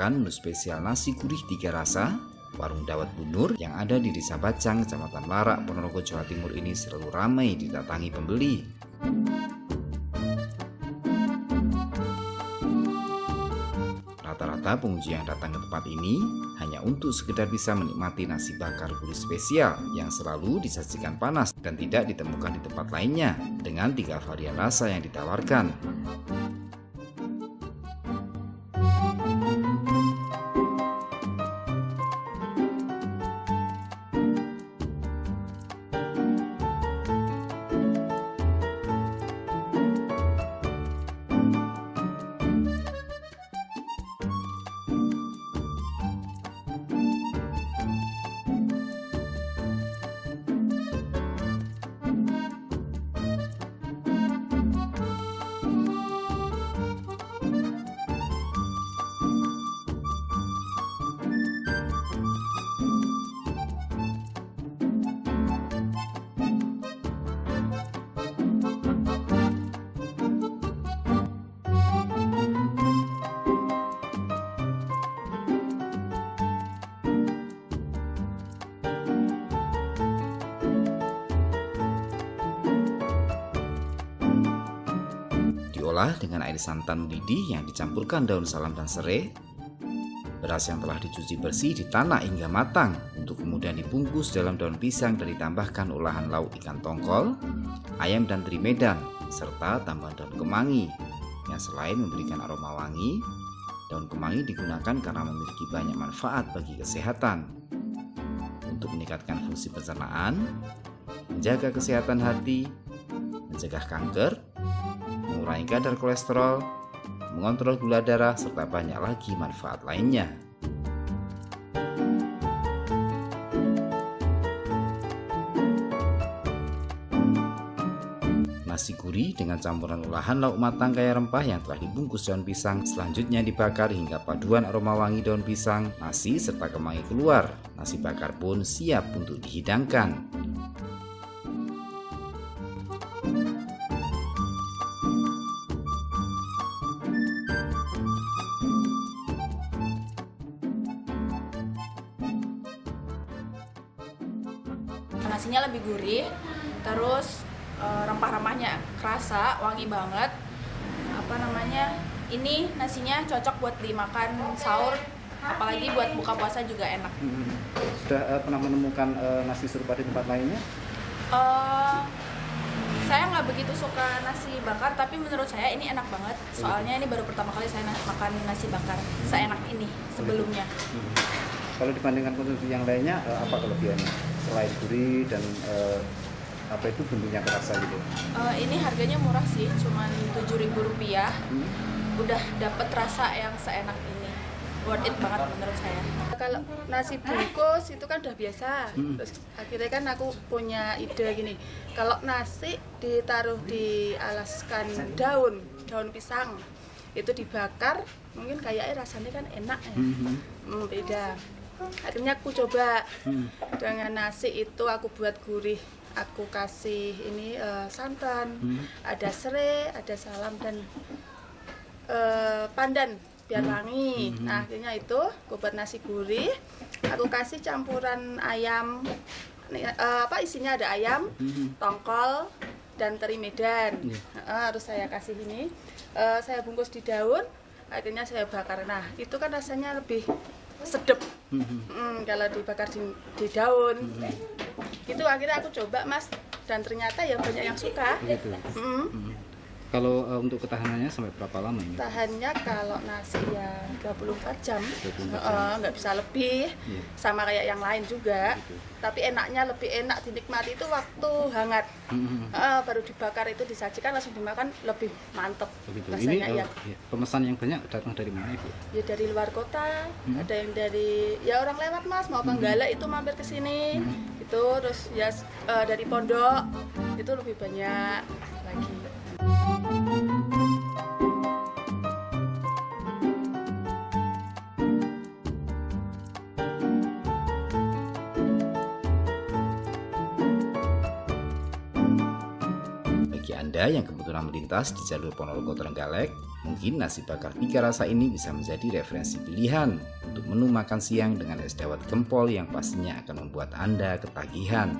makan menu spesial nasi gurih 3 rasa, warung Dawet Bu Nur yang ada di Desa Bacang, Kecamatan Larak, Ponorogo, Jawa Timur ini selalu ramai didatangi pembeli. Rata-rata pengunjung yang datang ke tempat ini hanya untuk sekedar bisa menikmati nasi bakar gurih spesial yang selalu disajikan panas dan tidak ditemukan di tempat lainnya dengan 3 varian rasa yang ditawarkan. Diolah dengan air santan mendidih yang dicampurkan daun salam dan serai. Beras yang telah dicuci bersih ditanak hingga matang untuk kemudian dibungkus dalam daun pisang dan ditambahkan olahan lauk ikan tongkol, ayam dan teri medan, serta tambahan daun kemangi yang selain memberikan aroma wangi, daun kemangi digunakan karena memiliki banyak manfaat bagi kesehatan untuk meningkatkan fungsi pencernaan, menjaga kesehatan hati, mencegah kanker, mengurangi kadar kolesterol, mengontrol gula darah, serta banyak lagi manfaat lainnya. Nasi gurih dengan campuran olahan lauk matang kaya rempah yang telah dibungkus daun pisang selanjutnya dibakar hingga paduan aroma wangi daun pisang, nasi, serta kemangi keluar. Nasi bakar pun siap untuk dihidangkan. Nasinya lebih gurih, terus rempah-rempahnya kerasa, wangi banget. Ini nasinya cocok buat dimakan sahur, apalagi buat buka puasa juga enak. Sudah pernah menemukan nasi serupa di tempat lainnya? Saya nggak begitu suka nasi bakar, tapi menurut saya ini enak banget. Soalnya ini baru pertama kali saya makan nasi bakar seenak ini sebelumnya. Kalau dibandingkan konsumsi yang lainnya, apa kelebihannya? Selain gurih dan bumbunya kerasa gitu? Ini harganya murah sih, cuma Rp7.000. Udah dapet rasa yang seenak ini. Worth it banget menurut saya. Kalau nasi bungkus itu kan udah biasa. Terus akhirnya kan aku punya ide gini. Kalau nasi ditaruh di alaskan daun pisang, itu dibakar, mungkin kayaknya rasanya kan enak ya. Beda. Akhirnya aku coba dengan nasi itu aku buat gurih. Aku kasih ini santan, ada serai, ada salam dan pandan biar wangi. Nah akhirnya itu aku buat nasi gurih. Aku kasih campuran ayam. Isinya ada ayam, tongkol, dan teri medan. Harus saya kasih ini. Saya bungkus di daun. Akhirnya saya bakar. Nah itu kan rasanya lebih sedep kalau dibakar di daun. Itu akhirnya aku coba Mas, dan ternyata ya banyak yang suka. Gitu. Kalau untuk ketahanannya sampai berapa lama ini? Tahannya kalau nasi ya 24 jam, nggak bisa lebih, sama kayak yang lain juga. Gitu. Tapi enaknya lebih enak dinikmati itu waktu hangat. Baru dibakar itu disajikan langsung dimakan lebih mantep. Begitu. Rasanya Ini ya. pemesan yang banyak datang dari mana Ibu? Ya dari luar kota, ada yang dari ya orang lewat Mas, mau Penggalek itu mampir ke sini. Itu terus ya dari pondok itu lebih banyak lagi. Anda yang kebetulan melintas di jalur Ponorogo Trenggalek, mungkin nasi bakar 3 rasa ini bisa menjadi referensi pilihan untuk menu makan siang dengan es dawet gempol yang pastinya akan membuat Anda ketagihan.